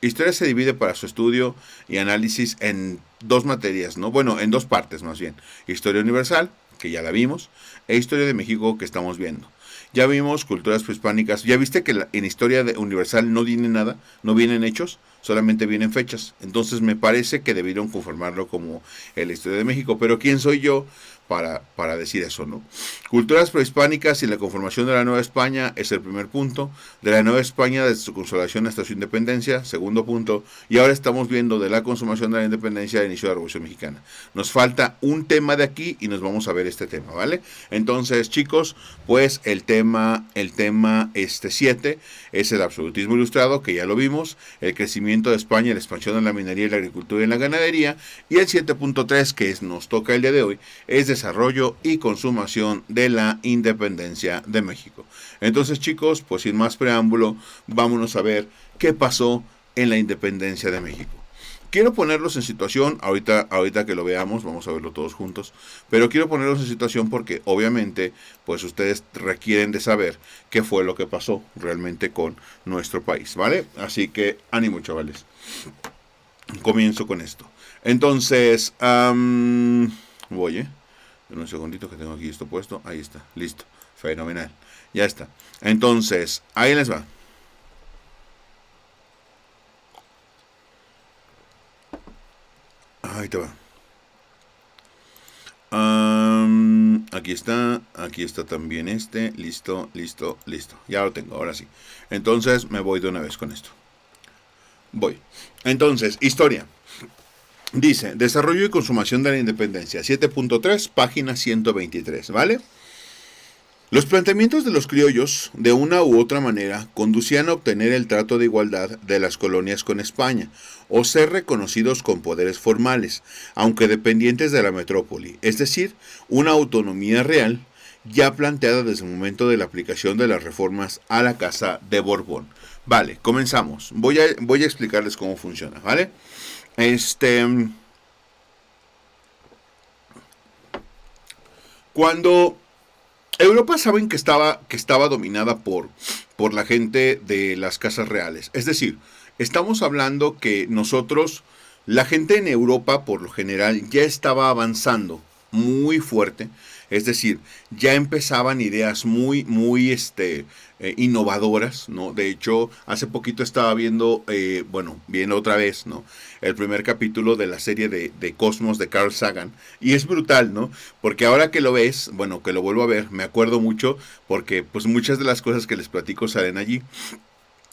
Historia se divide para su estudio y análisis en dos materias, ¿no? Bueno, en dos partes más bien. Historia universal, que ya la vimos, e historia de México, que estamos viendo. Ya vimos culturas prehispánicas. ¿Ya viste que en historia universal no viene nada? No vienen hechos, solamente vienen fechas. Entonces me parece que debieron conformarlo como la historia de México. Pero ¿quién soy yo para decir eso, no? Culturas prehispánicas y la conformación de la Nueva España es el primer punto. De la Nueva España desde su consolidación hasta su independencia, segundo punto. Y ahora estamos viendo de la consumación de la independencia al inicio de la Revolución Mexicana. Nos falta un tema de aquí y nos vamos a ver este tema, ¿vale? Entonces, chicos, pues el tema 7 es el absolutismo ilustrado, que ya lo vimos, el crecimiento de España, la expansión de la minería y la agricultura y la ganadería, y el 7.3, que nos toca el día de hoy, es desarrollo y consumación de la independencia de México. Entonces, chicos, pues sin más preámbulo, vámonos a ver qué pasó en la independencia de México. Quiero ponerlos en situación, ahorita que lo veamos, vamos a verlo todos juntos, pero quiero ponerlos en situación porque obviamente pues ustedes requieren de saber qué fue lo que pasó realmente con nuestro país, ¿vale? Así que ánimo, chavales. Comienzo con esto. Entonces, voy, en un segundito que tengo aquí esto puesto, ahí está, listo, fenomenal, ya está. Entonces, ahí les va. Ahí te va. Aquí está también listo, listo, listo. Ya lo tengo, ahora sí. Entonces me voy de una vez con esto. Voy. Entonces, historia. Dice, desarrollo y consumación de la independencia, 7.3, página 123, ¿vale? Los planteamientos de los criollos, de una u otra manera, conducían a obtener el trato de igualdad de las colonias con España, o ser reconocidos con poderes formales, aunque dependientes de la metrópoli, es decir, una autonomía real, ya planteada desde el momento de la aplicación de las reformas a la Casa de Borbón. Vale, comenzamos. Voy a explicarles cómo funciona, ¿vale? Cuando Europa saben que estaba dominada por la gente de las casas reales. Es decir, estamos hablando que nosotros, la gente en Europa por lo general ya estaba avanzando muy fuerte. Es decir, ya empezaban ideas muy innovadoras, ¿no? De hecho, hace poquito estaba viendo, viendo otra vez, ¿no? El primer capítulo de la serie de Cosmos de Carl Sagan. Y es brutal, ¿no? Porque ahora que lo ves, bueno, que lo vuelvo a ver, me acuerdo mucho, porque pues muchas de las cosas que les platico salen allí.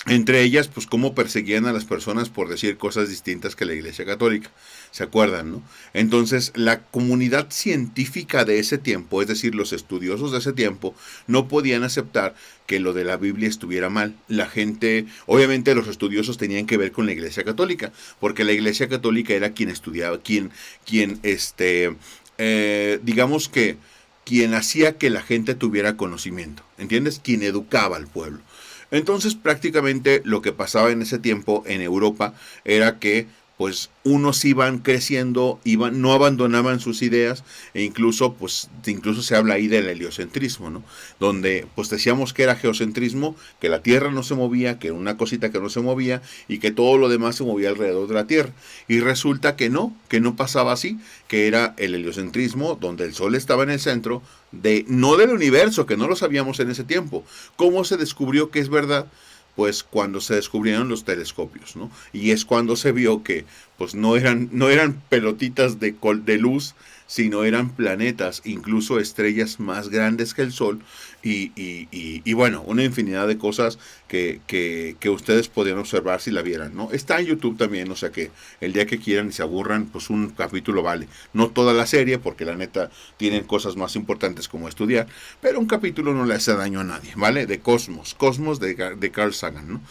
Entre ellas, pues cómo perseguían a las personas por decir cosas distintas que la Iglesia Católica. ¿Se acuerdan, no? Entonces, la comunidad científica de ese tiempo, es decir, los estudiosos de ese tiempo, no podían aceptar que lo de la Biblia estuviera mal. La gente, obviamente los estudiosos tenían que ver con la Iglesia Católica, porque la Iglesia Católica era quien estudiaba, digamos que quien hacía que la gente tuviera conocimiento, ¿entiendes? Quien educaba al pueblo. Entonces prácticamente lo que pasaba en ese tiempo en Europa era que pues unos iban creciendo, no abandonaban sus ideas e incluso se habla ahí del heliocentrismo, ¿no? Donde pues decíamos que era geocentrismo, que la Tierra no se movía, que era una cosita que no se movía y que todo lo demás se movía alrededor de la Tierra. Y resulta que no pasaba así, que era el heliocentrismo, donde el Sol estaba en el centro, no del universo, que no lo sabíamos en ese tiempo. ¿Cómo se descubrió que es verdad? Pues cuando se descubrieron los telescopios, ¿no? Y es cuando se vio que pues no eran pelotitas de luz, sino eran planetas, incluso estrellas más grandes que el Sol, y bueno, una infinidad de cosas que ustedes podían observar si la vieran, ¿no? Está en YouTube también, o sea que el día que quieran y se aburran, pues un capítulo vale. No toda la serie, porque la neta tienen cosas más importantes como estudiar, pero un capítulo no le hace daño a nadie, ¿vale? De Cosmos de Carl Sagan, ¿no?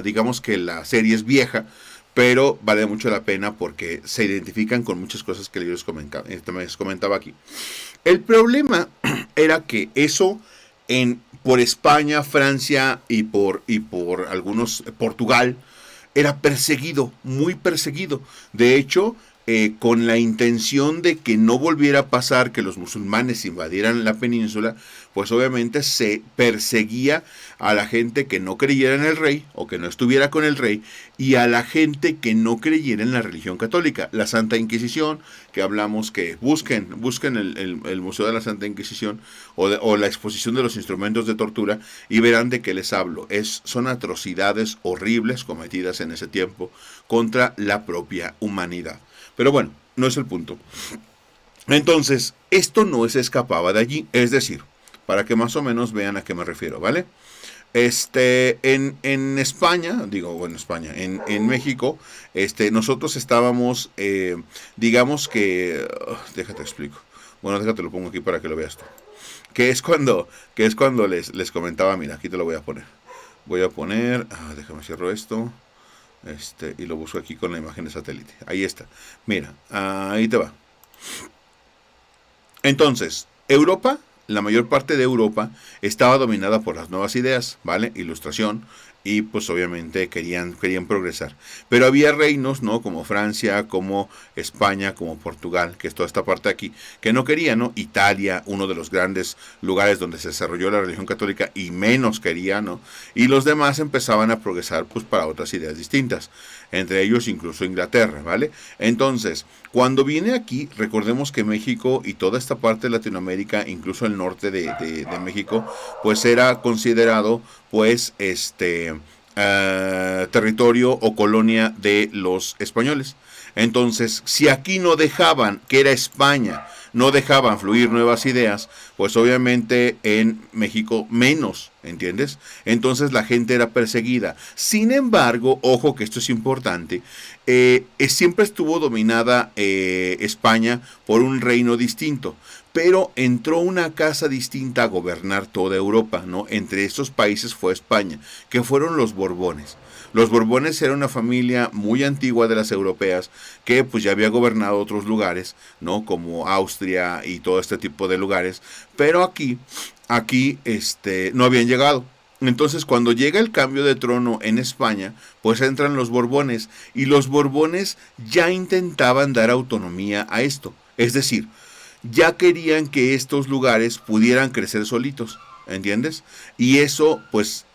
Digamos que la serie es vieja, pero vale mucho la pena porque se identifican con muchas cosas que yo les comentaba aquí. El problema era que eso por España, Francia y por algunos, Portugal, era perseguido, muy perseguido. De hecho, con la intención de que no volviera a pasar que los musulmanes invadieran la península, pues obviamente se perseguía a la gente que no creyera en el rey o que no estuviera con el rey y a la gente que no creyera en la religión católica. La Santa Inquisición, que hablamos que busquen el Museo de la Santa Inquisición o la exposición de los instrumentos de tortura y verán de qué les hablo. Son atrocidades horribles cometidas en ese tiempo contra la propia humanidad. Pero bueno, no es el punto. Entonces, esto no se escapaba de allí, es decir, para que más o menos vean a qué me refiero, ¿vale? En España, en México, nosotros estábamos, digamos que, déjate explico. Bueno, déjate lo pongo aquí para que lo veas tú. Que es cuando les comentaba, mira, aquí te lo voy a poner. Déjame cierro esto. Y lo busco aquí con la imagen de satélite. Ahí está. Mira, ahí te va. Entonces, Europa, la mayor parte de Europa estaba dominada por las nuevas ideas, ¿vale? Ilustración. Y pues obviamente querían progresar. Pero había reinos, ¿no? Como Francia, como España, como Portugal, que es toda esta parte de aquí, que no querían, ¿no? Italia, uno de los grandes lugares donde se desarrolló la religión católica y menos quería, ¿no? Y los demás empezaban a progresar pues para otras ideas distintas. Entre ellos incluso Inglaterra, ¿vale? Entonces, cuando viene aquí, recordemos que México y toda esta parte de Latinoamérica, incluso el norte de México, pues era considerado pues territorio o colonia de los españoles. Entonces, si aquí no dejaban, que era España, no dejaban fluir nuevas ideas, pues obviamente en México menos, ¿entiendes? Entonces la gente era perseguida. Sin embargo, ojo que esto es importante, siempre estuvo dominada España por un reino distinto, pero entró una casa distinta a gobernar toda Europa, ¿no? Entre estos países fue España, que fueron los Borbones. Los Borbones eran una familia muy antigua de las europeas que pues ya había gobernado otros lugares, ¿no? Como Austria y todo este tipo de lugares, pero aquí no habían llegado. Entonces, cuando llega el cambio de trono en España, pues entran los Borbones y los Borbones ya intentaban dar autonomía a esto. Es decir, ya querían que estos lugares pudieran crecer solitos, ¿entiendes? Y eso, pues,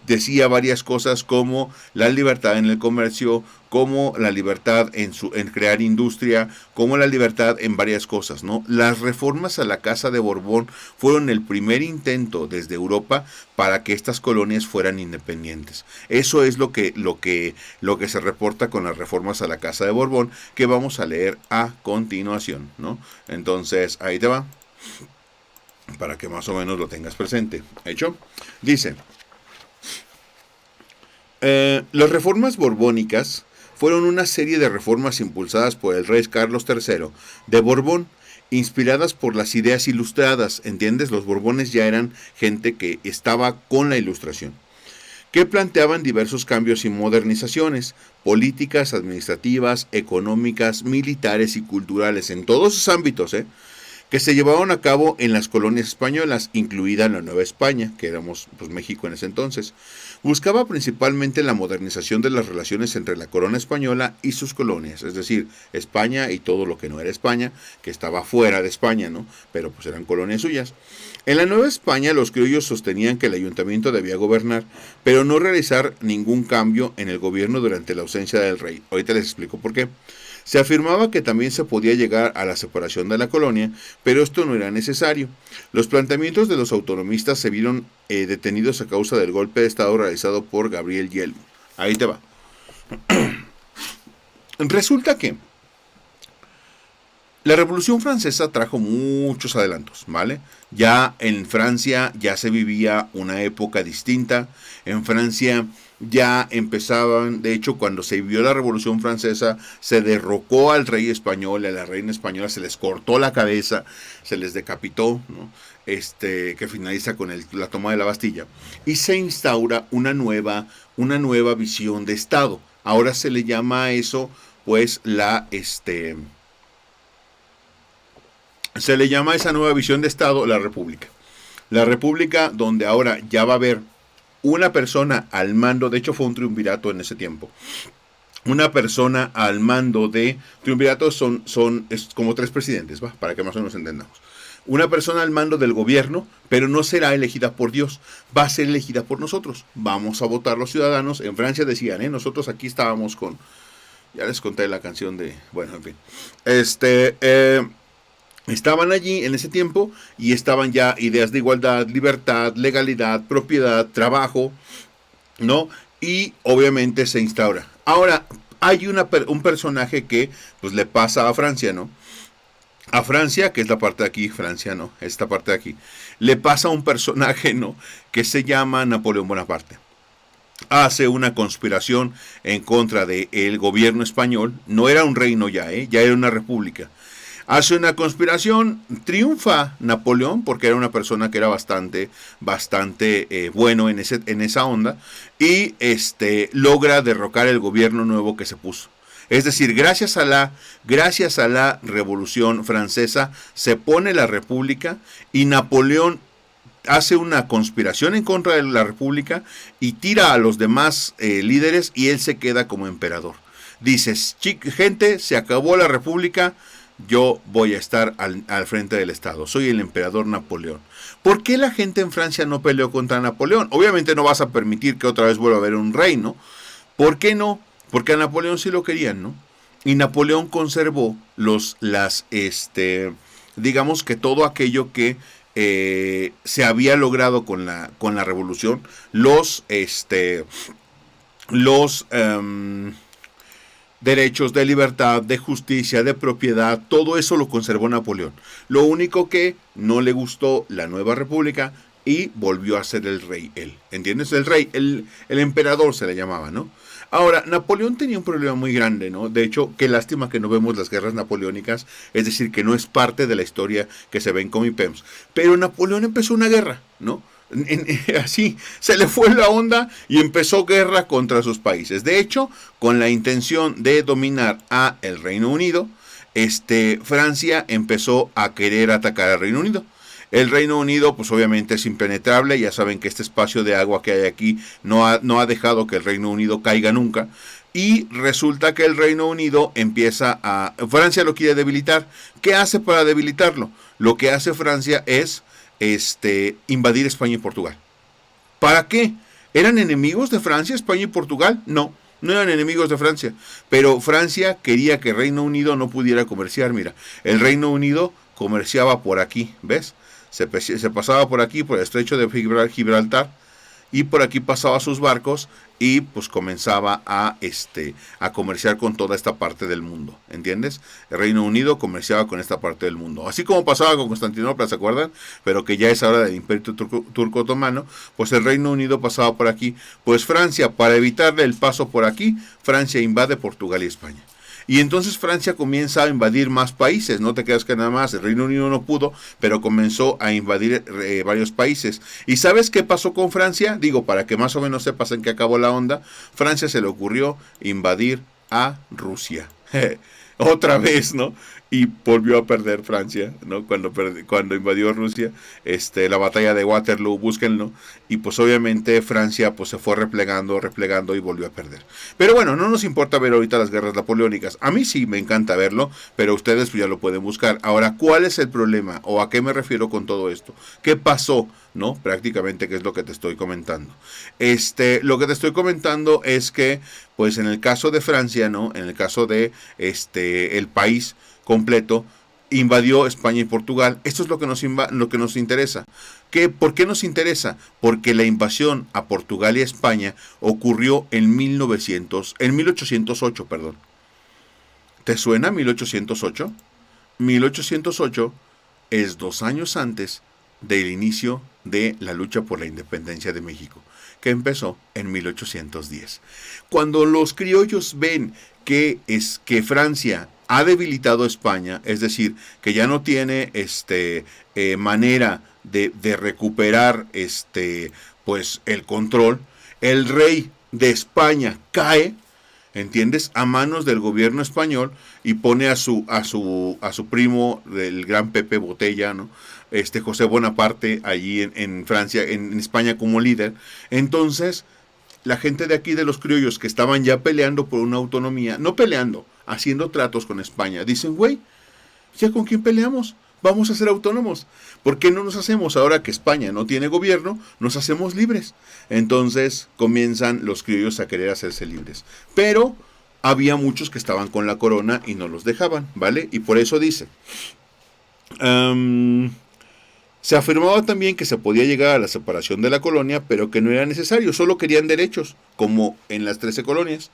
decía varias cosas como la libertad en el comercio, como la libertad en crear industria, como la libertad en varias cosas, ¿no? Las reformas a la Casa de Borbón fueron el primer intento desde Europa para que estas colonias fueran independientes. Eso es lo que se reporta con las reformas a la Casa de Borbón, que vamos a leer a continuación, ¿no? Entonces, ahí te va, para que más o menos lo tengas presente. ¿Hecho? Dice: las reformas borbónicas fueron una serie de reformas impulsadas por el rey Carlos III de Borbón, inspiradas por las ideas ilustradas, ¿entiendes? Los Borbones ya eran gente que estaba con la ilustración, que planteaban diversos cambios y modernizaciones políticas, administrativas, económicas, militares y culturales en todos sus ámbitos, que se llevaban a cabo en las colonias españolas, incluida la Nueva España, que éramos pues México en ese entonces. Buscaba principalmente la modernización de las relaciones entre la corona española y sus colonias, es decir, España y todo lo que no era España, que estaba fuera de España, ¿no? Pero pues eran colonias suyas. En la Nueva España los criollos sostenían que el ayuntamiento debía gobernar, pero no realizar ningún cambio en el gobierno durante la ausencia del rey. Ahorita les explico por qué. Se afirmaba que también se podía llegar a la separación de la colonia, pero esto no era necesario. Los planteamientos de los autonomistas se vieron detenidos a causa del golpe de Estado realizado por Gabriel Yelmo. Ahí te va. Resulta que la Revolución Francesa trajo muchos adelantos, ¿vale? Ya en Francia ya se vivía una época distinta. En Francia ya empezaban, de hecho, cuando se vivió la Revolución Francesa, se derrocó al rey español, a la reina española, se les cortó la cabeza, se les decapitó, ¿no? Que finaliza con la toma de la Bastilla. Y se instaura una nueva visión de Estado. Ahora se le llama a eso, pues, se le llama a esa nueva visión de Estado la República. La República donde ahora ya va a haber una persona al mando, de hecho fue un triunvirato en ese tiempo, una persona al mando de triunvirato es como 3 presidentes, ¿va? Para que más o menos entendamos. Una persona al mando del gobierno, pero no será elegida por Dios, va a ser elegida por nosotros. Vamos a votar los ciudadanos. En Francia decían, nosotros aquí estábamos con, ya les conté la canción de, bueno, en fin. Estaban allí en ese tiempo y estaban ya ideas de igualdad, libertad, legalidad, propiedad, trabajo, ¿no? Y obviamente se instaura. Ahora, hay un personaje que pues le pasa a Francia, ¿no? A Francia, que es la parte de aquí, Francia, ¿no? Esta parte de aquí. Le pasa a un personaje, ¿no? Que se llama Napoleón Bonaparte. Hace una conspiración en contra del gobierno español. No era un reino ya, ya era una república. Hace una conspiración, triunfa Napoleón porque era una persona que era bastante bueno en esa onda y logra derrocar el gobierno nuevo que se puso. Es decir, gracias a la Revolución Francesa se pone la República y Napoleón hace una conspiración en contra de la República y tira a los demás líderes y él se queda como emperador. Dices, gente, se acabó la República, yo voy a estar al frente del Estado. Soy el emperador Napoleón. ¿Por qué la gente en Francia no peleó contra Napoleón? Obviamente no vas a permitir que otra vez vuelva a haber un reino. ¿Por qué no? Porque a Napoleón sí lo querían, ¿no? Y Napoleón conservó digamos que todo aquello que se había logrado con la revolución, los derechos de libertad, de justicia, de propiedad, todo eso lo conservó Napoleón. Lo único que no le gustó la nueva república y volvió a ser el rey él. ¿Entiendes? El rey, el emperador se le llamaba, ¿no? Ahora, Napoleón tenía un problema muy grande, ¿no? De hecho, qué lástima que no vemos las guerras napoleónicas, es decir, que no es parte de la historia que se ve en Comipems. Pero Napoleón empezó una guerra, ¿no? Así, se le fue la onda y empezó guerra contra sus países. De hecho, con la intención de dominar a el Reino Unido, Francia empezó a querer atacar al Reino Unido. El Reino Unido, pues obviamente es impenetrable, ya saben que este espacio de agua que hay aquí no ha dejado que el Reino Unido caiga nunca. Y resulta que el Reino Unido Francia lo quiere debilitar. ¿Qué hace para debilitarlo? Lo que hace Francia es invadir España y Portugal. ¿Para qué? ¿Eran enemigos de Francia, España y Portugal? No eran enemigos de Francia. Pero Francia quería que el Reino Unido no pudiera comerciar. Mira, el Reino Unido comerciaba por aquí, ¿ves? Se pasaba por aquí, por el estrecho de Gibraltar, y por aquí pasaba sus barcos y pues comenzaba a comerciar con toda esta parte del mundo, ¿entiendes? El Reino Unido comerciaba con esta parte del mundo, así como pasaba con Constantinopla, ¿se acuerdan? Pero que ya es ahora del Imperio Turco Otomano, pues el Reino Unido pasaba por aquí, pues Francia, para evitarle el paso por aquí, Francia invade Portugal y España. Y entonces Francia comienza a invadir más países, no te quedas que nada más, el Reino Unido no pudo, pero comenzó a invadir varios países. ¿Y sabes qué pasó con Francia? Digo, para que más o menos sepas en qué acabó la onda, Francia se le ocurrió invadir a Rusia. Otra vez, ¿no? Y volvió a perder Francia, ¿no? Cuando invadió Rusia, la batalla de Waterloo, búsquenlo, y pues obviamente Francia pues se fue replegando y volvió a perder. Pero bueno, no nos importa ver ahorita las guerras napoleónicas. A mí sí me encanta verlo, pero ustedes pues ya lo pueden buscar. Ahora, ¿cuál es el problema? ¿O a qué me refiero con todo esto? ¿Qué pasó? ¿No? Prácticamente, ¿qué es lo que te estoy comentando? Lo que te estoy comentando es que, pues en el caso de Francia, ¿no? En el caso de el país completo, invadió España y Portugal. Esto es lo que nos interesa. ¿Por qué nos interesa? Porque la invasión a Portugal y a España ocurrió en 1808, perdón. ¿Te suena 1808? 1808 es 2 años antes del inicio de la lucha por la independencia de México, que empezó en 1810. Cuando los criollos ven que Francia ha debilitado a España, es decir, que ya no tiene manera de recuperar pues el control, el rey de España cae, ¿entiendes?, a manos del gobierno español y pone a su primo, el gran Pepe Botella, ¿no? José Bonaparte allí en Francia, en España como líder. Entonces la gente de aquí, de los criollos, que estaban ya peleando por una autonomía, no peleando, haciendo tratos con España, dicen, güey, ¿ya con quién peleamos? Vamos a ser autónomos. ¿Por qué no nos hacemos, ahora que España no tiene gobierno, nos hacemos libres? Entonces comienzan los criollos a querer hacerse libres. Pero había muchos que estaban con la corona y no los dejaban, ¿vale? Y por eso dice, se afirmaba también que se podía llegar a la separación de la colonia, pero que no era necesario, solo querían derechos, como en las 13 colonias.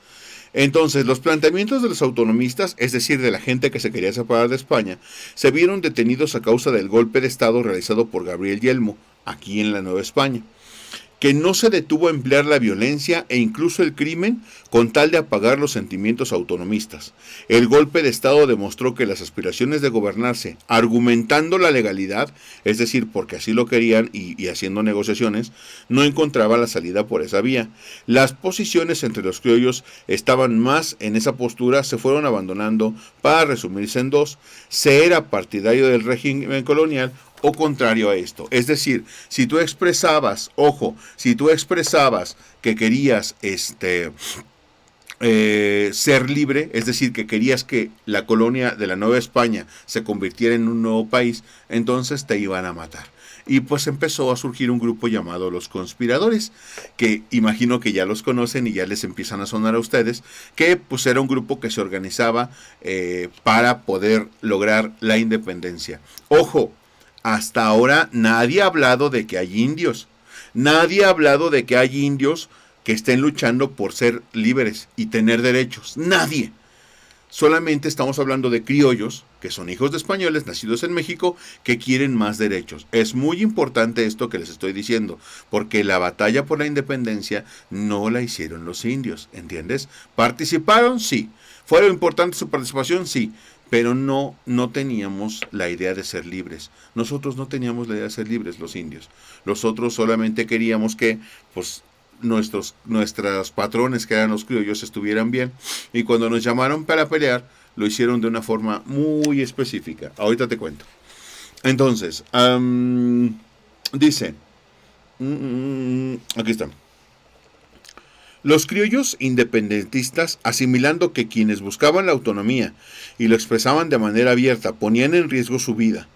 Entonces, los planteamientos de los autonomistas, es decir, de la gente que se quería separar de España, se vieron detenidos a causa del golpe de Estado realizado por Gabriel Yelmo, aquí en la Nueva España, que no se detuvo a emplear la violencia e incluso el crimen con tal de apagar los sentimientos autonomistas. El golpe de Estado demostró que las aspiraciones de gobernarse, argumentando la legalidad, es decir, porque así lo querían y haciendo negociaciones, no encontraba la salida por esa vía. Las posiciones entre los criollos estaban más en esa postura, se fueron abandonando para resumirse en dos: se era partidario del régimen colonial o contrario a esto. Es decir, si tú expresabas, ojo, si tú expresabas que querías ser libre, es decir, que querías que la colonia de la Nueva España se convirtiera en un nuevo país, entonces te iban a matar. Y pues empezó a surgir un grupo llamado los conspiradores, que imagino que ya los conocen y ya les empiezan a sonar a ustedes, que pues era un grupo que se organizaba para poder lograr la independencia. Ojo, hasta ahora nadie ha hablado de que hay indios. Nadie ha hablado de que hay indios que estén luchando por ser libres y tener derechos. Nadie. Solamente estamos hablando de criollos, que son hijos de españoles nacidos en México, que quieren más derechos. Es muy importante esto que les estoy diciendo, porque la batalla por la independencia no la hicieron los indios, ¿entiendes? ¿Participaron? Sí. ¿Fue importante su participación? Sí. Pero no teníamos la idea de ser libres. Nosotros no teníamos la idea de ser libres, los indios. Nosotros solamente queríamos que, pues, nuestros patrones, que eran los criollos, estuvieran bien. Y cuando nos llamaron para pelear, lo hicieron de una forma muy específica. Ahorita te cuento. Entonces, dice, aquí está. Los criollos independentistas, asimilando que quienes buscaban la autonomía y lo expresaban de manera abierta ponían en riesgo su vida,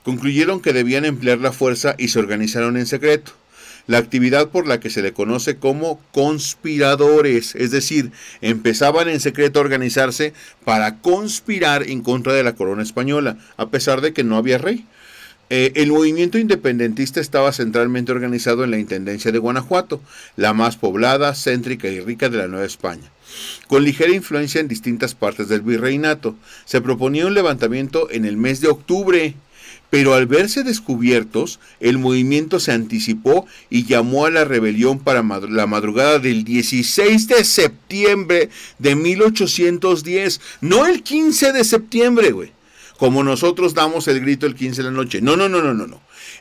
concluyeron que debían emplear la fuerza y se organizaron en secreto. La actividad por la que se le conoce como conspiradores, es decir, empezaban en secreto a organizarse para conspirar en contra de la corona española, a pesar de que no había rey. El movimiento independentista estaba centralmente organizado en la Intendencia de Guanajuato, la más poblada, céntrica y rica de la Nueva España. Con ligera influencia en distintas partes del virreinato, se proponía un levantamiento en el mes de octubre, pero al verse descubiertos, el movimiento se anticipó y llamó a la rebelión para la madrugada del 16 de septiembre de 1810, no el 15 de septiembre, güey. Como nosotros damos el grito el 15 de la noche. No.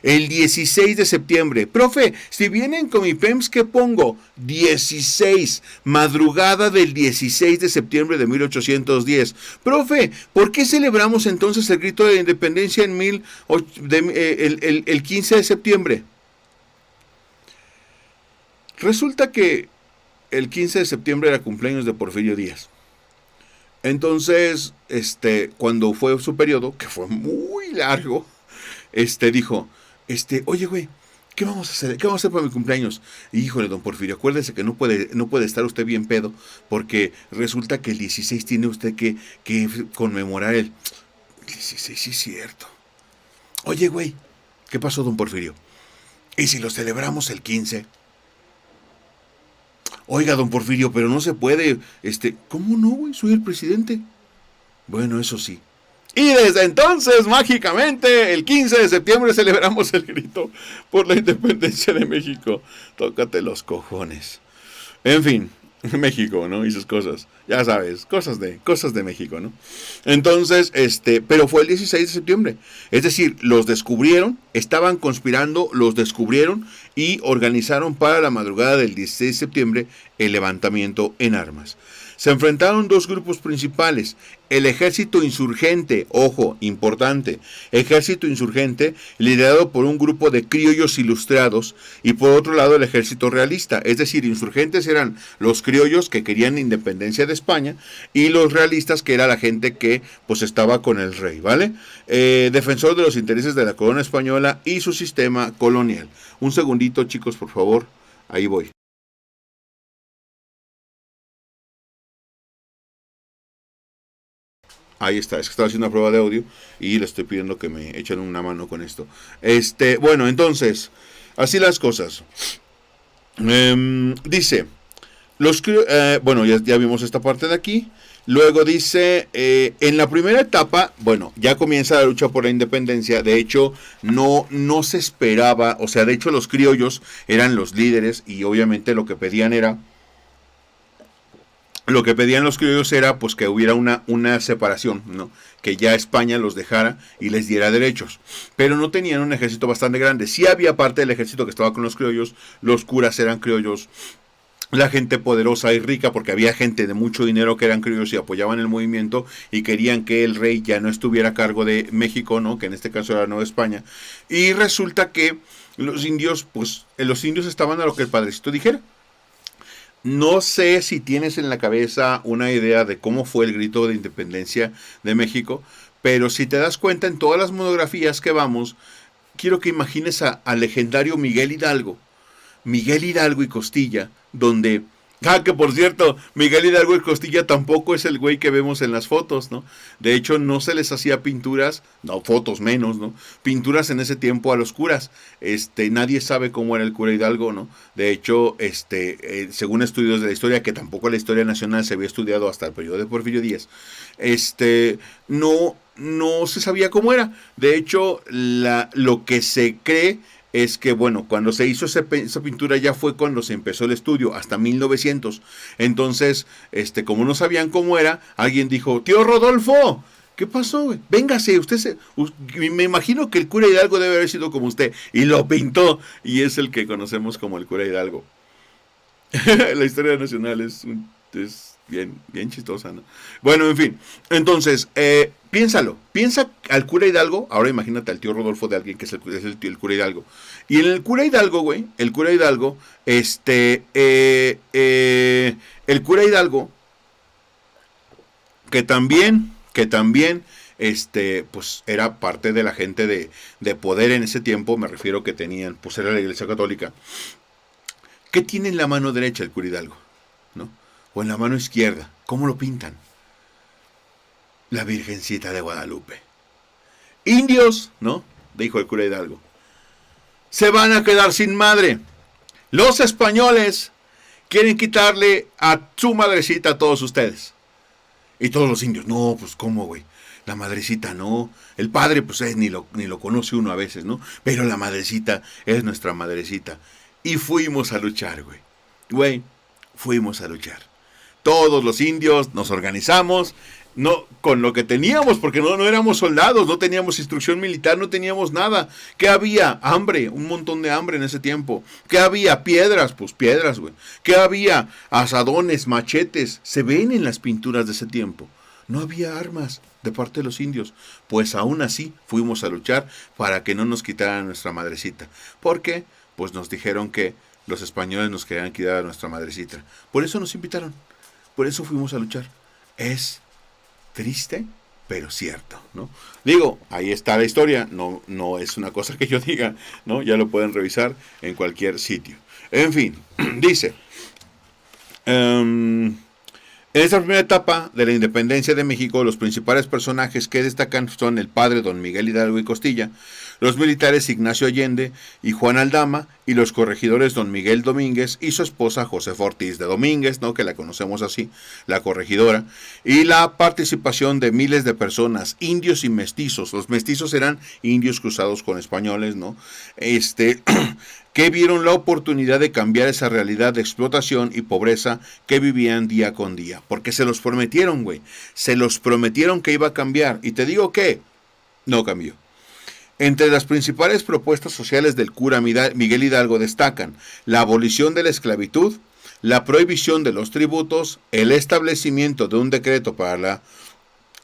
El 16 de septiembre. Profe, si vienen con mi PEMS, ¿qué pongo? 16. Madrugada del 16 de septiembre de 1810. Profe, ¿por qué celebramos entonces el grito de la independencia en el 15 de septiembre? Resulta que el 15 de septiembre era cumpleaños de Porfirio Díaz. Entonces, cuando fue su periodo, que fue muy largo, dijo, oye, güey, ¿qué vamos a hacer? ¿Qué vamos a hacer para mi cumpleaños? Y, híjole, don Porfirio, acuérdese que no puede estar usted bien pedo, porque resulta que el 16 tiene usted que conmemorar el 16, sí es cierto. Oye, güey, ¿qué pasó, don Porfirio? ¿Y si lo celebramos el 15? Oiga, don Porfirio, pero no se puede, ¿cómo no, güey? Soy el presidente. Bueno, eso sí. Y desde entonces, mágicamente, el 15 de septiembre celebramos el grito por la independencia de México. Tócate los cojones. En fin, México, ¿no? Y sus cosas. Ya sabes, cosas de México, ¿no? Entonces, pero fue el 16 de septiembre. Es decir, los descubrieron, estaban conspirando, los descubrieron y organizaron para la madrugada del 16 de septiembre el levantamiento en armas. Se enfrentaron dos grupos principales, el ejército insurgente, ojo, importante, ejército insurgente liderado por un grupo de criollos ilustrados y por otro lado el ejército realista, es decir, insurgentes eran los criollos que querían independencia de España y los realistas que era la gente que pues estaba con el rey, ¿vale? Defensor de los intereses de la corona española y su sistema colonial. Un segundito, chicos, por favor, ahí voy. Ahí está, es que estaba haciendo una prueba de audio y le estoy pidiendo que me echen una mano con esto. Bueno, entonces, así las cosas. Dice, bueno, ya vimos esta parte de aquí. Luego dice, en la primera etapa, bueno, ya comienza la lucha por la independencia. De hecho, no se esperaba, o sea, de hecho los criollos eran los líderes y obviamente lo que pedían los criollos era pues que hubiera una separación, ¿no? Que ya España los dejara y les diera derechos. Pero no tenían un ejército bastante grande. Sí había parte del ejército que estaba con los criollos, los curas eran criollos, la gente poderosa y rica, porque había gente de mucho dinero que eran criollos y apoyaban el movimiento y querían que el rey ya no estuviera a cargo de México, ¿no? Que en este caso era Nueva España. Y resulta que los indios estaban a lo que el padrecito dijera. No sé si tienes en la cabeza una idea de cómo fue el grito de independencia de México, pero si te das cuenta en todas las monografías que vamos, quiero que imagines al legendario Miguel Hidalgo y Costilla, donde... que por cierto, Miguel Hidalgo y Costilla tampoco es el güey que vemos en las fotos, ¿no? De hecho, no se les hacía pinturas, no, fotos menos, ¿no? Pinturas en ese tiempo a los curas. Nadie sabe cómo era el cura Hidalgo, ¿no? De hecho, según estudios de la historia, que tampoco la historia nacional se había estudiado hasta el periodo de Porfirio Díaz, no se sabía cómo era. De hecho, lo que se cree es que, bueno, cuando se hizo esa pintura ya fue cuando se empezó el estudio, hasta 1900. Entonces, como no sabían cómo era, alguien dijo, tío Rodolfo, ¿qué pasó, güey? Véngase, me imagino que el cura Hidalgo debe haber sido como usted. Y lo pintó, y es el que conocemos como el cura Hidalgo. La historia nacional es bien chistosa, ¿no? Bueno, en fin, entonces, piensa al cura Hidalgo, ahora imagínate al tío Rodolfo de alguien que es el cura Hidalgo, y en el cura Hidalgo, güey, el cura Hidalgo, que también, pues era parte de la gente de poder en ese tiempo, me refiero que tenían, pues era la Iglesia Católica. ¿Qué tiene en la mano derecha el cura Hidalgo? ¿No? O en la mano izquierda. ¿Cómo lo pintan? La Virgencita de Guadalupe. Indios, ¿no? Dijo el cura Hidalgo. Se van a quedar sin madre. Los españoles quieren quitarle a su madrecita a todos ustedes. Y todos los indios, no, pues ¿cómo, güey? La madrecita no. El padre, pues ni lo conoce uno a veces, ¿no? Pero la madrecita es nuestra madrecita. Y fuimos a luchar, güey. Güey, fuimos a luchar. Todos los indios nos organizamos, no con lo que teníamos, porque no éramos soldados, no teníamos instrucción militar, no teníamos nada. ¿Qué había? Hambre, un montón de hambre en ese tiempo. ¿Qué había? Piedras, pues piedras, güey. ¿Qué había? Asadones, machetes, se ven en las pinturas de ese tiempo. No había armas de parte de los indios, pues aún así fuimos a luchar para que no nos quitaran nuestra madrecita. ¿Por qué? Pues nos dijeron que los españoles nos querían quitar a nuestra madrecita. Por eso nos invitaron. Por eso fuimos a luchar. Es triste, pero cierto, ¿no? Digo, ahí está la historia. No es una cosa que yo diga, ¿no? Ya lo pueden revisar en cualquier sitio. En fin, dice... en esta primera etapa de la independencia de México, los principales personajes que destacan son el padre don Miguel Hidalgo y Costilla, los militares Ignacio Allende y Juan Aldama, y los corregidores don Miguel Domínguez y su esposa Josefa Ortiz de Domínguez, ¿no? Que la conocemos así, la corregidora, y la participación de miles de personas, indios y mestizos. Los mestizos eran indios cruzados con españoles, ¿no? Que vieron la oportunidad de cambiar esa realidad de explotación y pobreza que vivían día con día. Porque se los prometieron, güey. Se los prometieron que iba a cambiar. Y te digo que no cambió. Entre las principales propuestas sociales del cura Miguel Hidalgo destacan la abolición de la esclavitud, la prohibición de los tributos, el establecimiento de un decreto para la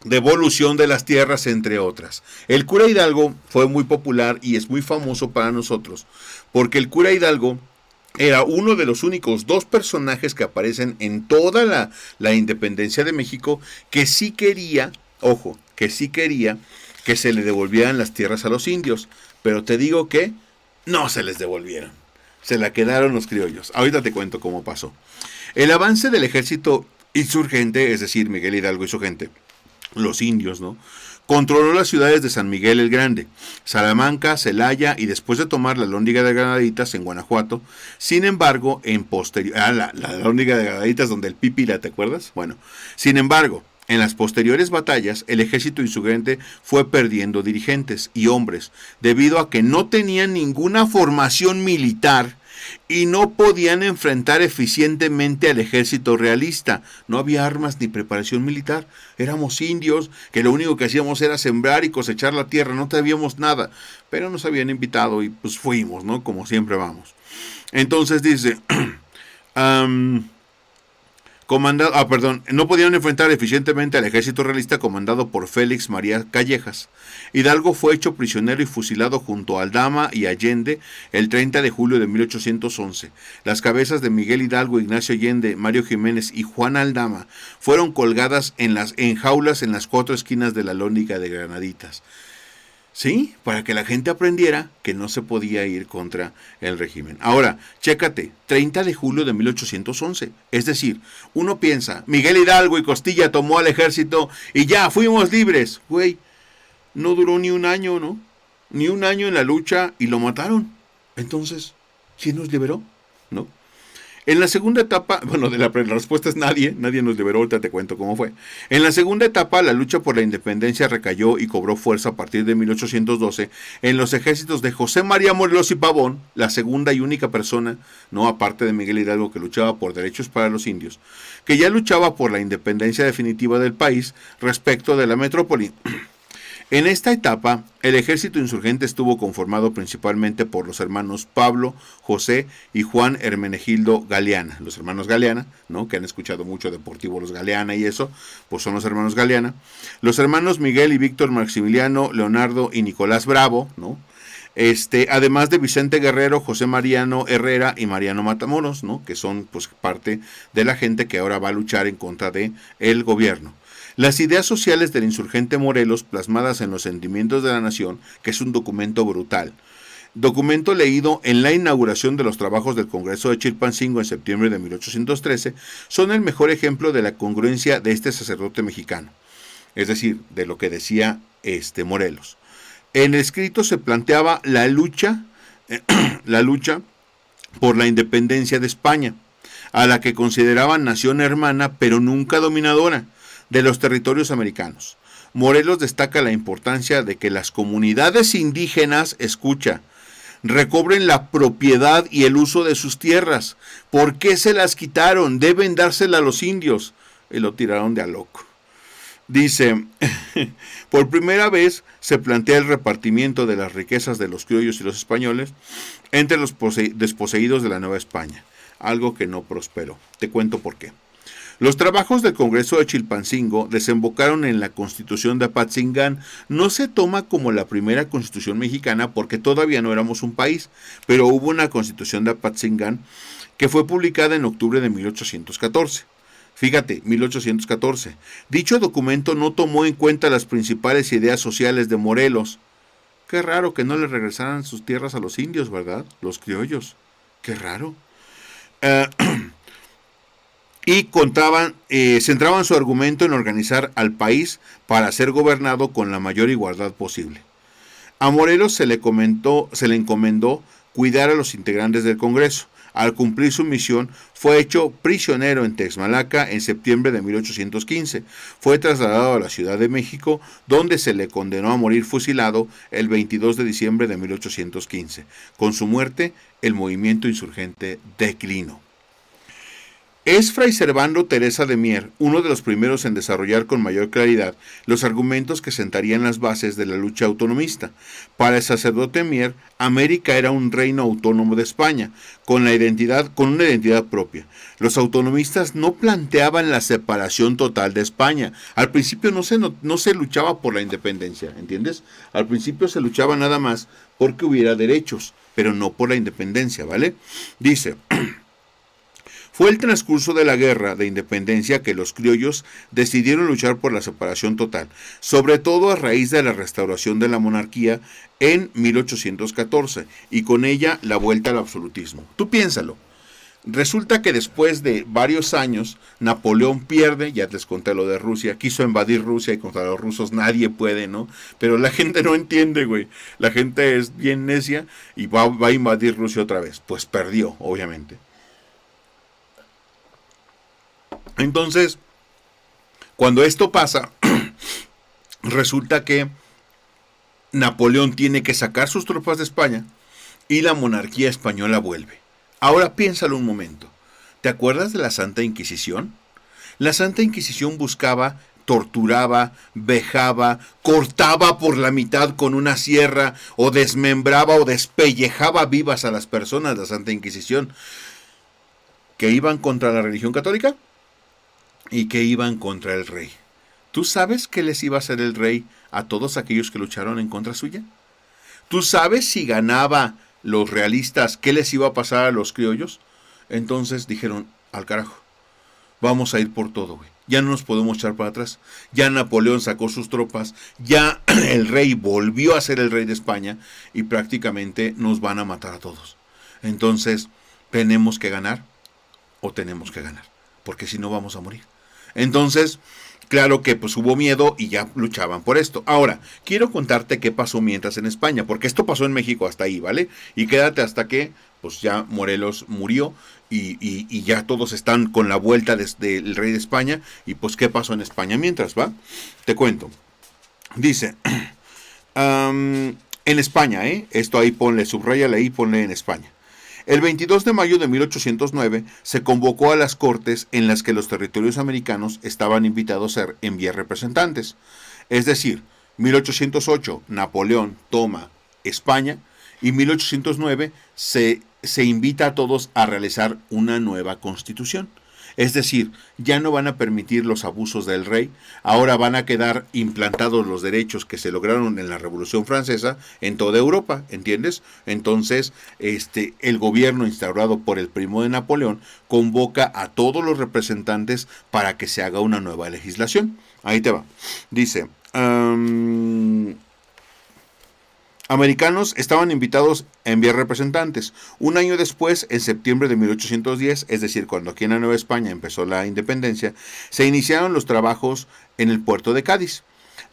devolución de las tierras, entre otras. El cura Hidalgo fue muy popular y es muy famoso para nosotros, porque el cura Hidalgo era uno de los únicos dos personajes que aparecen en toda la independencia de México que sí quería, ojo, que sí quería que se le devolvieran las tierras a los indios, pero te digo que no se les devolvieron, se la quedaron los criollos. Ahorita te cuento cómo pasó. El avance del ejército insurgente, es decir, Miguel Hidalgo y su gente, los indios, ¿no? Controló las ciudades de San Miguel el Grande, Salamanca, Celaya y después de tomar la Lóndiga de Granaditas en Guanajuato. Sin embargo, en posterior... la Lóndiga de Granaditas donde el Pípila, ¿te acuerdas? Bueno, sin embargo, en las posteriores batallas, el ejército insurgente fue perdiendo dirigentes y hombres debido a que no tenían ninguna formación militar y no podían enfrentar eficientemente al ejército realista. No había armas ni preparación militar. Éramos indios que lo único que hacíamos era sembrar y cosechar la tierra. No teníamos nada. Pero nos habían invitado y pues fuimos, ¿no? Como siempre vamos. Entonces dice... no podían enfrentar eficientemente al ejército realista comandado por Félix María Callejas. Hidalgo fue hecho prisionero y fusilado junto a Aldama y Allende el 30 de julio de 1811. Las cabezas de Miguel Hidalgo, Ignacio Allende, Mario Jiménez y Juan Aldama fueron colgadas en jaulas en las cuatro esquinas de la Lóndiga de Granaditas. Sí, para que la gente aprendiera que no se podía ir contra el régimen. Ahora, chécate, 30 de julio de 1811. Es decir, uno piensa, Miguel Hidalgo y Costilla tomó al ejército y ya, fuimos libres. Güey, no duró ni un año, ¿no? Ni un año en la lucha y lo mataron. Entonces, ¿quién nos liberó? ¿No? En la segunda etapa, bueno, la respuesta es nadie nos liberó, ahorita te cuento cómo fue. En la segunda etapa, la lucha por la independencia recayó y cobró fuerza a partir de 1812 en los ejércitos de José María Morelos y Pavón, la segunda y única persona, no aparte de Miguel Hidalgo, que luchaba por derechos para los indios, que ya luchaba por la independencia definitiva del país respecto de la metrópoli. En esta etapa, el ejército insurgente estuvo conformado principalmente por los hermanos Pablo, José y Juan Hermenegildo Galeana. Los hermanos Galeana, ¿no? Que han escuchado mucho Deportivo Los Galeana y eso, pues son los hermanos Galeana. Los hermanos Miguel y Víctor Maximiliano, Leonardo y Nicolás Bravo, ¿no? Además de Vicente Guerrero, José Mariano Herrera y Mariano Matamoros, ¿no? Que son pues parte de la gente que ahora va a luchar en contra de el gobierno. Las ideas sociales del insurgente Morelos plasmadas en los sentimientos de la nación, que es un documento brutal. Documento leído en la inauguración de los trabajos del Congreso de Chilpancingo en septiembre de 1813, son el mejor ejemplo de la congruencia de este sacerdote mexicano. Es decir, de lo que decía Morelos. En el escrito se planteaba la lucha por la independencia de España, a la que consideraban nación hermana pero nunca dominadora de los territorios americanos. Morelos destaca la importancia de que las comunidades indígenas, recobren la propiedad y el uso de sus tierras. ¿Por qué se las quitaron? Deben dársela a los indios. Y lo tiraron de a loco. Dice, por primera vez se plantea el repartimiento de las riquezas de los criollos y los españoles entre los desposeídos de la Nueva España, algo que no prosperó. Te cuento por qué. Los trabajos del Congreso de Chilpancingo desembocaron en la Constitución de Apatzingán. No se toma como la primera Constitución mexicana porque todavía no éramos un país, pero hubo una Constitución de Apatzingán que fue publicada en octubre de 1814. Fíjate, 1814. Dicho documento no tomó en cuenta las principales ideas sociales de Morelos. Qué raro que no le regresaran sus tierras a los indios, ¿verdad? Los criollos. Qué raro. Y centraban su argumento en organizar al país para ser gobernado con la mayor igualdad posible. A Morelos se le encomendó cuidar a los integrantes del Congreso. Al cumplir su misión, fue hecho prisionero en Texmalaca en septiembre de 1815. Fue trasladado a la Ciudad de México, donde se le condenó a morir fusilado el 22 de diciembre de 1815. Con su muerte, el movimiento insurgente declinó. Es Fray Servando Teresa de Mier uno de los primeros en desarrollar con mayor claridad los argumentos que sentarían las bases de la lucha autonomista. Para el sacerdote Mier, América era un reino autónomo de España, con una identidad propia. Los autonomistas no planteaban la separación total de España. Al principio no se luchaba por la independencia, ¿entiendes? Al principio se luchaba nada más porque hubiera derechos, pero no por la independencia, ¿vale? Dice... Fue el transcurso de la guerra de independencia que los criollos decidieron luchar por la separación total, sobre todo a raíz de la restauración de la monarquía en 1814 y con ella la vuelta al absolutismo. Tú piénsalo. Resulta que después de varios años, Napoleón pierde, ya les conté lo de Rusia, quiso invadir Rusia y contra los rusos nadie puede, ¿no? Pero la gente no entiende, güey. La gente es bien necia y va a invadir Rusia otra vez. Pues perdió, obviamente. Entonces, cuando esto pasa, resulta que Napoleón tiene que sacar sus tropas de España y la monarquía española vuelve. Ahora piénsalo un momento. ¿Te acuerdas de la Santa Inquisición? La Santa Inquisición buscaba, torturaba, vejaba, cortaba por la mitad con una sierra o desmembraba o despellejaba vivas a las personas, la Santa Inquisición, que iban contra la religión católica y que iban contra el rey. ¿Tú sabes qué les iba a hacer el rey a todos aquellos que lucharon en contra suya? ¿Tú sabes si ganaba los realistas qué les iba a pasar a los criollos? Entonces dijeron, al carajo, vamos a ir por todo, güey. Ya no nos podemos echar para atrás. Ya Napoleón sacó sus tropas, ya el rey volvió a ser el rey de España y prácticamente nos van a matar a todos. Entonces, tenemos que ganar o tenemos que ganar, porque si no vamos a morir. Entonces, claro que pues hubo miedo y ya luchaban por esto. Ahora, quiero contarte qué pasó mientras en España, porque esto pasó en México hasta ahí, ¿vale? Y quédate hasta que pues ya Morelos murió y ya todos están con la vuelta del rey de España. Y pues qué pasó en España mientras, ¿va? Te cuento. Dice, en España, esto ahí ponle, subrayale ahí, ponle en España. El 22 de mayo de 1809 se convocó a las cortes en las que los territorios americanos estaban invitados a enviar representantes. Es decir, 1808 Napoleón toma España y 1809 se invita a todos a realizar una nueva constitución. Es decir, ya no van a permitir los abusos del rey, ahora van a quedar implantados los derechos que se lograron en la Revolución Francesa en toda Europa, ¿entiendes? Entonces, el gobierno instaurado por el primo de Napoleón convoca a todos los representantes para que se haga una nueva legislación. Ahí te va. Dice, americanos estaban invitados a enviar representantes. Un año después, en septiembre de 1810, es decir, cuando aquí en la Nueva España empezó la independencia, se iniciaron los trabajos en el puerto de Cádiz.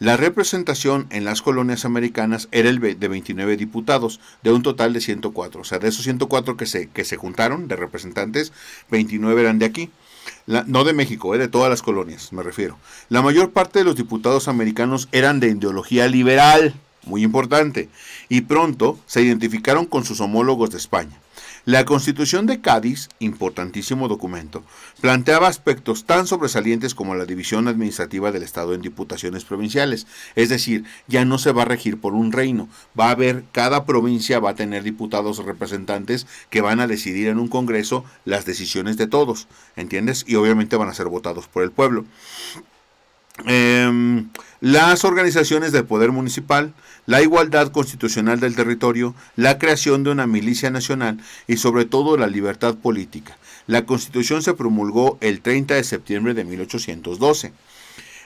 La representación en las colonias americanas era de 29 diputados, de un total de 104. O sea, de esos 104 que se juntaron de representantes, 29 eran de aquí. No de México, de todas las colonias, me refiero. La mayor parte de los diputados americanos eran de ideología liberal, muy importante, y pronto se identificaron con sus homólogos de España. La Constitución de Cádiz, importantísimo documento, planteaba aspectos tan sobresalientes como la división administrativa del Estado en diputaciones provinciales, es decir, ya no se va a regir por un reino, va a haber, cada provincia va a tener diputados o representantes que van a decidir en un congreso las decisiones de todos, ¿entiendes? Y obviamente van a ser votados por el pueblo. Las organizaciones del poder municipal, la igualdad constitucional del territorio, la creación de una milicia nacional y sobre todo la libertad política. La Constitución se promulgó el 30 de septiembre de 1812.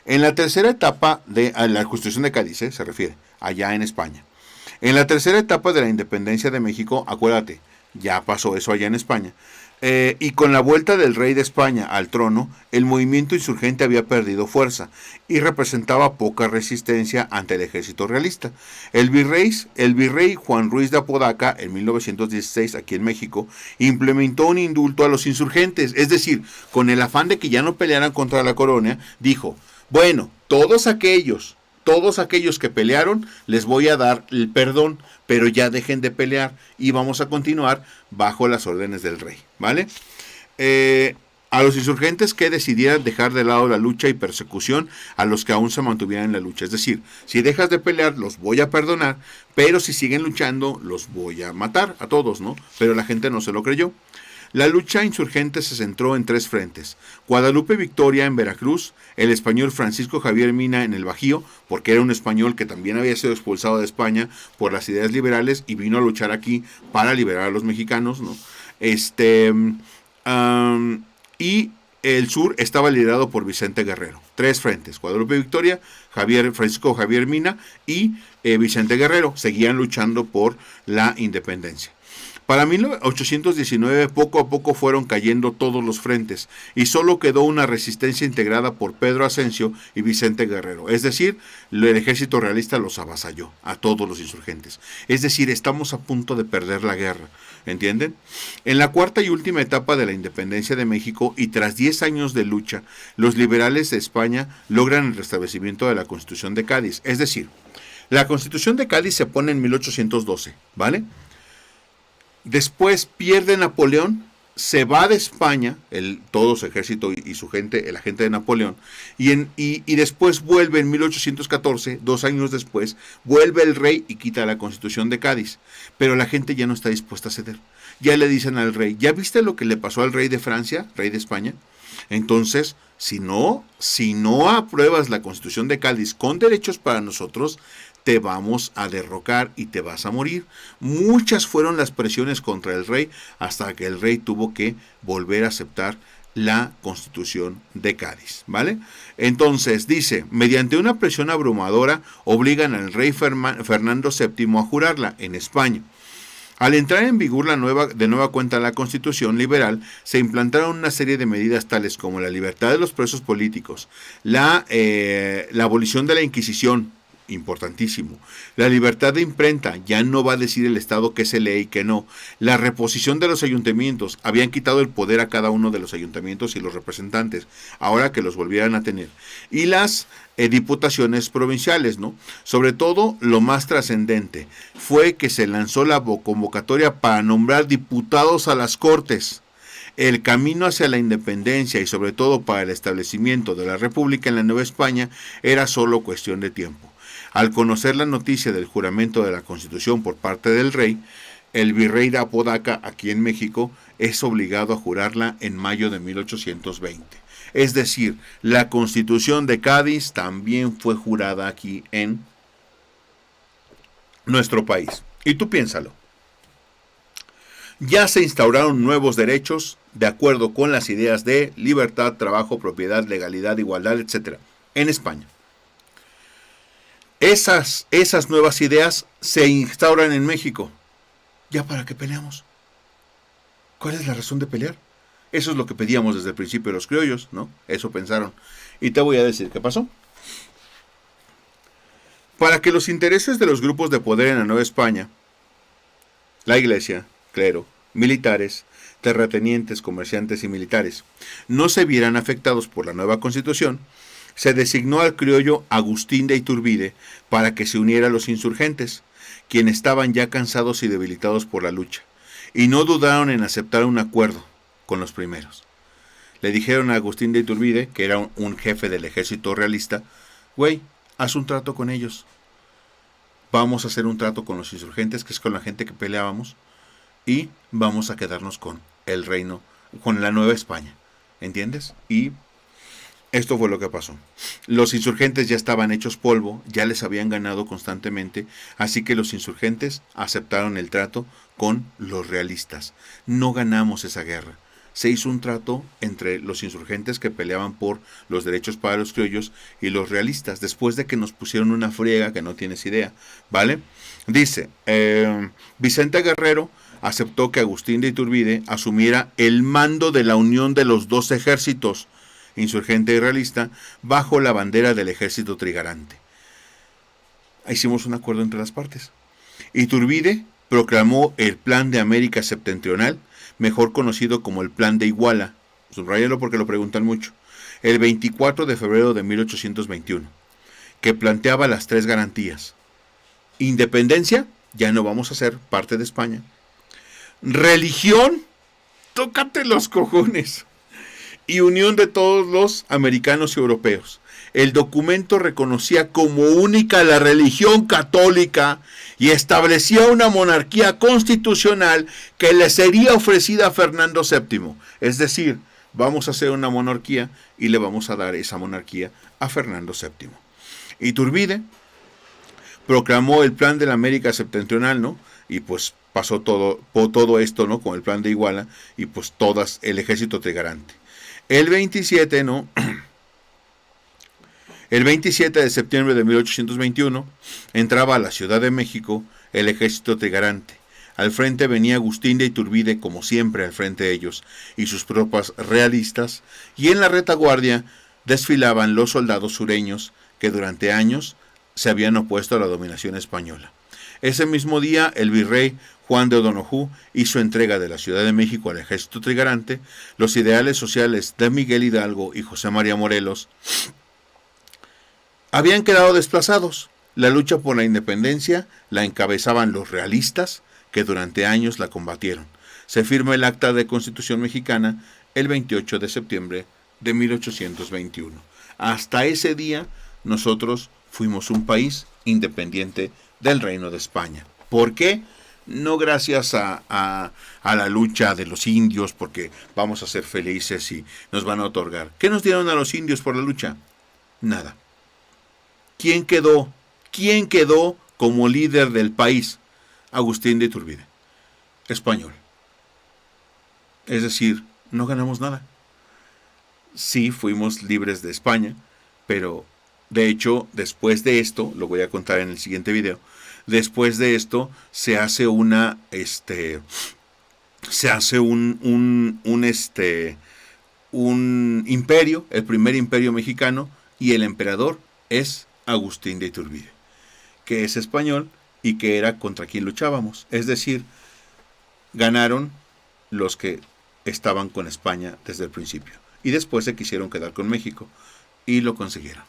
En la tercera etapa de la Constitución de Cádiz, se refiere, allá en España. En la tercera etapa de la independencia de México, acuérdate, ya pasó eso allá en España. Y con la vuelta del rey de España al trono, el movimiento insurgente había perdido fuerza y representaba poca resistencia ante el ejército realista. El virrey Juan Ruiz de Apodaca, en 1916, aquí en México, implementó un indulto a los insurgentes, es decir, con el afán de que ya no pelearan contra la corona, dijo, bueno, todos aquellos que pelearon, les voy a dar el perdón, pero ya dejen de pelear y vamos a continuar bajo las órdenes del rey, ¿vale? a los insurgentes que decidieran dejar de lado la lucha y persecución a los que aún se mantuvieran en la lucha. Es decir, si dejas de pelear, los voy a perdonar, pero si siguen luchando, los voy a matar a todos, ¿no? Pero la gente no se lo creyó. La lucha insurgente se centró en 3 frentes: Guadalupe Victoria en Veracruz, el español Francisco Javier Mina en el Bajío, porque era un español que también había sido expulsado de España por las ideas liberales y vino a luchar aquí para liberar a los mexicanos, ¿no? Y el sur estaba liderado por Vicente Guerrero. 3 frentes: Guadalupe Victoria, Francisco Javier Mina y Vicente Guerrero. Seguían luchando por la independencia. Para 1819 poco a poco fueron cayendo todos los frentes y solo quedó una resistencia integrada por Pedro Asensio y Vicente Guerrero. Es decir, el ejército realista los avasalló a todos los insurgentes. Es decir, estamos a punto de perder la guerra, ¿entienden? En la cuarta y última etapa de la independencia de México y tras 10 años de lucha, los liberales de España logran el restablecimiento de la Constitución de Cádiz. Es decir, la Constitución de Cádiz se pone en 1812, ¿vale? Después pierde Napoleón, se va de España, todo su ejército y su gente, la gente de Napoleón, y después vuelve en 1814, 2 años después, vuelve el rey y quita la Constitución de Cádiz. Pero la gente ya no está dispuesta a ceder. Ya le dicen al rey, ¿ya viste lo que le pasó al rey de Francia, rey de España? Entonces, si no apruebas la Constitución de Cádiz con derechos para nosotros, te vamos a derrocar y te vas a morir. Muchas fueron las presiones contra el rey hasta que el rey tuvo que volver a aceptar la Constitución de Cádiz, ¿vale? Entonces dice, mediante una presión abrumadora obligan al rey Fernando VII a jurarla en España. Al entrar en vigor de nueva cuenta la Constitución liberal, se implantaron una serie de medidas tales como la libertad de los presos políticos, la abolición de la Inquisición, importantísimo, la libertad de imprenta, ya no va a decir el Estado qué se lee y qué no, la reposición de los ayuntamientos, habían quitado el poder a cada uno de los ayuntamientos y los representantes, ahora que los volvieran a tener, y las diputaciones provinciales, ¿no? Sobre todo, lo más trascendente fue que se lanzó la convocatoria para nombrar diputados a las Cortes. El camino hacia la independencia y sobre todo para el establecimiento de la República en la Nueva España era solo cuestión de tiempo. Al conocer la noticia del juramento de la Constitución por parte del rey, el virrey de Apodaca, aquí en México, es obligado a jurarla en mayo de 1820. Es decir, la Constitución de Cádiz también fue jurada aquí en nuestro país. Y tú piénsalo. Ya se instauraron nuevos derechos de acuerdo con las ideas de libertad, trabajo, propiedad, legalidad, igualdad, etc. en España. Esas nuevas ideas se instauran en México. ¿Ya para qué peleamos? ¿Cuál es la razón de pelear? Eso es lo que pedíamos desde el principio los criollos, ¿no? Eso pensaron. Y te voy a decir qué pasó. Para que los intereses de los grupos de poder en la Nueva España, la iglesia, clero, militares, terratenientes, comerciantes y militares, no se vieran afectados por la nueva Constitución, se designó al criollo Agustín de Iturbide para que se uniera a los insurgentes, quienes estaban ya cansados y debilitados por la lucha, y no dudaron en aceptar un acuerdo con los primeros. Le dijeron a Agustín de Iturbide, que era un jefe del ejército realista, güey, haz un trato con ellos. Vamos a hacer un trato con los insurgentes, que es con la gente que peleábamos, y vamos a quedarnos con el reino, con la Nueva España, ¿entiendes? Y esto fue lo que pasó. Los insurgentes ya estaban hechos polvo, ya les habían ganado constantemente, así que los insurgentes aceptaron el trato con los realistas. No ganamos esa guerra. Se hizo un trato entre los insurgentes que peleaban por los derechos para los criollos y los realistas, después de que nos pusieron una friega que no tienes idea, ¿vale? Dice, Vicente Guerrero aceptó que Agustín de Iturbide asumiera el mando de la unión de los 2 ejércitos, insurgente y realista, bajo la bandera del ejército trigarante. Hicimos un acuerdo entre las partes. Iturbide proclamó el Plan de América Septentrional, mejor conocido como el Plan de Iguala, subrayalo porque lo preguntan mucho, el 24 de febrero de 1821, que planteaba las 3 garantías. Independencia, ya no vamos a ser parte de España. Religión, tócate los cojones. y unión de todos los americanos y europeos. El documento reconocía como única la religión católica y establecía una monarquía constitucional que le sería ofrecida a Fernando VII. Es decir, vamos a hacer una monarquía y le vamos a dar esa monarquía a Fernando VII. Iturbide proclamó el plan de la América Septentrional, ¿no? Y pues pasó todo esto, ¿no? Con el plan de Iguala y pues todas el ejército trigarante. El 27, ¿no? El 27 de septiembre de 1821 entraba a la Ciudad de México el ejército trigarante. Al frente venía Agustín de Iturbide, como siempre al frente de ellos, y sus tropas realistas, y en la retaguardia desfilaban los soldados sureños que durante años se habían opuesto a la dominación española. Ese mismo día, el virrey Juan de O'Donojú hizo entrega de la Ciudad de México al ejército trigarante. Los ideales sociales de Miguel Hidalgo y José María Morelos habían quedado desplazados. La lucha por la independencia la encabezaban los realistas, que durante años la combatieron. Se firma el Acta de Constitución Mexicana el 28 de septiembre de 1821. Hasta ese día, nosotros fuimos un país independiente del Reino de España. ¿Por qué? No gracias a la lucha de los indios, porque vamos a ser felices y nos van a otorgar. ¿Qué nos dieron a los indios por la lucha? Nada. ¿Quién quedó como líder del país? Agustín de Iturbide, español. Es decir, no ganamos nada. Sí, fuimos libres de España, pero de hecho, después de esto, lo voy a contar en el siguiente video, después de esto se hace un imperio, el primer imperio mexicano, y el emperador es Agustín de Iturbide, que es español y que era contra quien luchábamos. Es decir, ganaron los que estaban con España desde el principio y después se quisieron quedar con México y lo consiguieron.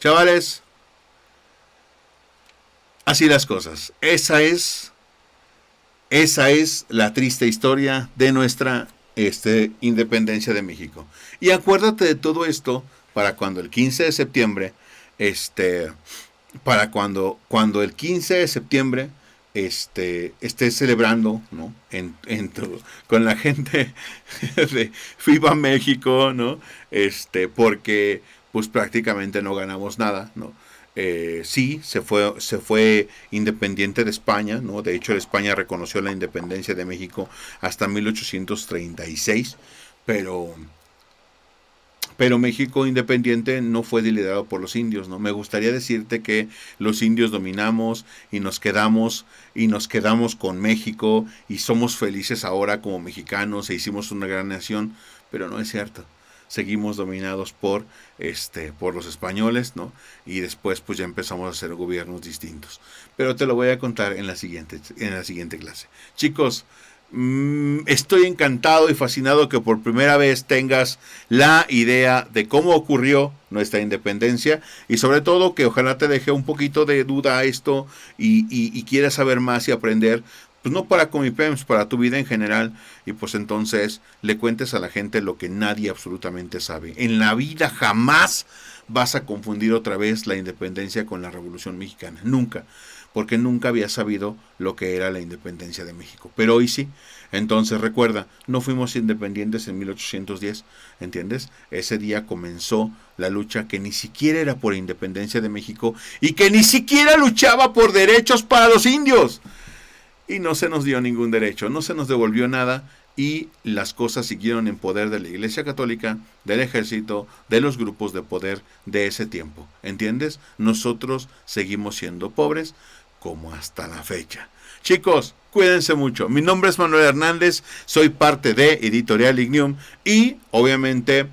Chavales, así las cosas. Esa es la triste historia de nuestra independencia de México. Y acuérdate de todo esto para cuando el 15 de septiembre cuando el 15 de septiembre esté celebrando, ¿no? Con la gente de Viva México, ¿no? Porque pues prácticamente no ganamos nada, ¿no? Sí, se fue independiente de España, ¿no? De hecho, España reconoció la independencia de México hasta 1836, pero México independiente no fue liderado por los indios, ¿no? Me gustaría decirte que los indios dominamos y nos quedamos con México y somos felices ahora como mexicanos e hicimos una gran nación, pero no es cierto. Seguimos dominados por los españoles, ¿no? Y después pues ya empezamos a hacer gobiernos distintos. Pero te lo voy a contar en la siguiente clase. Chicos, estoy encantado y fascinado que por primera vez tengas la idea de cómo ocurrió nuestra independencia y sobre todo que ojalá te deje un poquito de duda a esto y quieras saber más y aprender, pues no para Comipems, para tu vida en general, y pues entonces le cuentes a la gente lo que nadie absolutamente sabe. En la vida jamás vas a confundir otra vez la independencia con la Revolución Mexicana, nunca, porque nunca había sabido lo que era la independencia de México, pero hoy sí. Entonces recuerda, no fuimos independientes en 1810, ¿entiendes? Ese día comenzó la lucha que ni siquiera era por independencia de México y que ni siquiera luchaba por derechos para los indios. Y no se nos dio ningún derecho, no se nos devolvió nada y las cosas siguieron en poder de la Iglesia Católica, del ejército, de los grupos de poder de ese tiempo. ¿Entiendes? Nosotros seguimos siendo pobres como hasta la fecha. Chicos, cuídense mucho. Mi nombre es Manuel Hernández, soy parte de Editorial Ignium y obviamente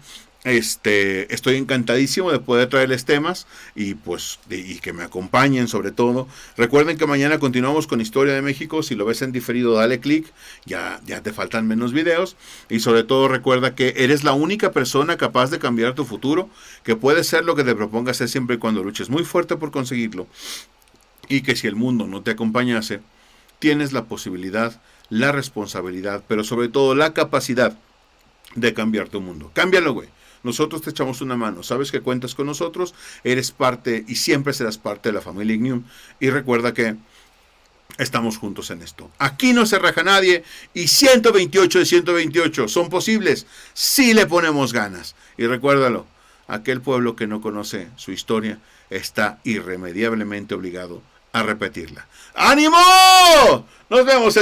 estoy encantadísimo de poder traerles temas y pues y que me acompañen sobre todo. Recuerden que mañana continuamos con Historia de México. Si lo ves en diferido, dale click, ya te faltan menos videos y sobre todo recuerda que eres la única persona capaz de cambiar tu futuro, que puedes ser lo que te propongas ser siempre y cuando luches muy fuerte por conseguirlo y que si el mundo no te acompañase, tienes la posibilidad, la responsabilidad, pero sobre todo la capacidad de cambiar tu mundo. Cámbialo, güey. Nosotros te echamos una mano. Sabes que cuentas con nosotros. Eres parte y siempre serás parte de la familia Ignium. Y recuerda que estamos juntos en esto. Aquí no se raja nadie. Y 128 de 128 son posibles si le ponemos ganas. Y recuérdalo. Aquel pueblo que no conoce su historia está irremediablemente obligado a repetirla. ¡Ánimo! Nos vemos.